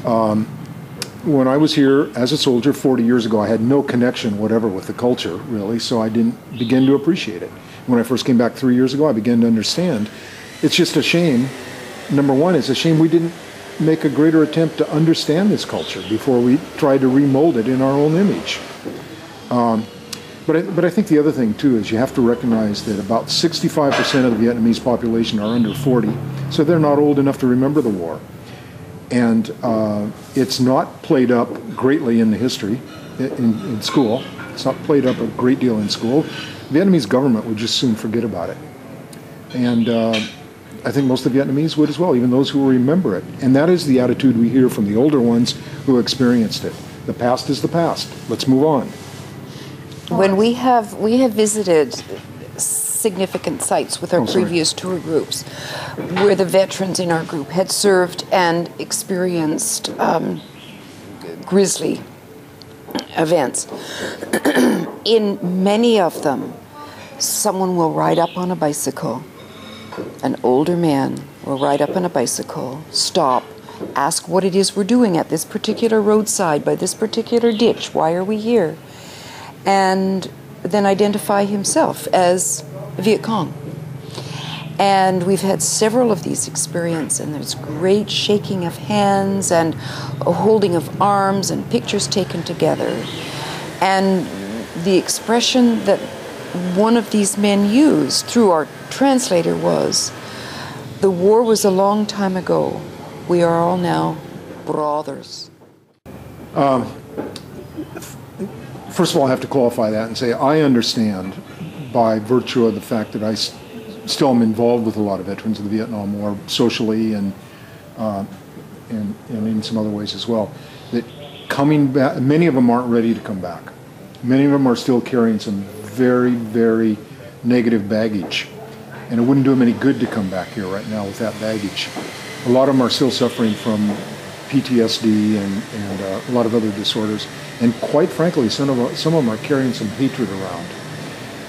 When I was here as a soldier 40 years ago, I had no connection whatever with the culture, really, so I didn't begin to appreciate it. When I first came back 3 years ago, I began to understand. It's just a shame. Number one, it's a shame we didn't make a greater attempt to understand this culture before we tried to remold it in our own image. But I think the other thing, too, is you have to recognize that about 65% of the Vietnamese population are under 40, so they're not old enough to remember the war. And it's not played up greatly in the history in school. It's not played up a great deal in school. The Vietnamese government would just soon forget about it. And I think most of the Vietnamese would as well, even those who remember it. And that is the attitude we hear from the older ones who experienced it. The past is the past. Let's move on. When we have visited significant sites with our previous tour groups where the veterans in our group had served and experienced grisly events. In many of them, someone will ride up on a bicycle. An older man will ride up on a bicycle, stop, ask what it is we're doing at this particular roadside, by this particular ditch, why are we here? And then identify himself as Viet Cong. And we've had several of these experiences, and there's great shaking of hands and a holding of arms and pictures taken together. And the expression that one of these men used through our translator was, "The war was a long time ago. We are all now brothers." First of all, I have to qualify that and say I understand, by virtue of the fact that I still am involved with a lot of veterans of the Vietnam War, socially and in some other ways as well, that coming back, many of them aren't ready to come back. Many of them are still carrying some very, very negative baggage, and it wouldn't do them any good to come back here right now with that baggage. A lot of them are still suffering from PTSD and a lot of other disorders, and quite frankly, some of them are carrying some hatred around.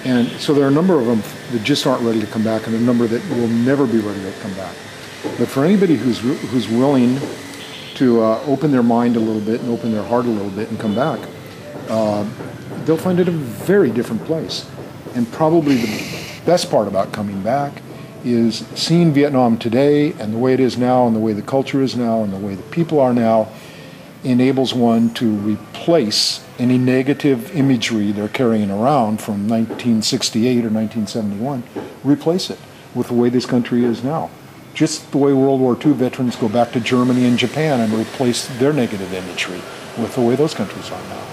And so there are a number of them that just aren't ready to come back, and a number that will never be ready to come back. But for anybody who's willing to open their mind a little bit and open their heart a little bit and come back, they'll find it a very different place. And probably the best part about coming back is seeing Vietnam today and the way it is now and the way the culture is now and the way the people are now enables one to replace any negative imagery they're carrying around from 1968 or 1971, replace it with the way this country is now. Just the way World War II veterans go back to Germany and Japan and replace their negative imagery with the way those countries are now.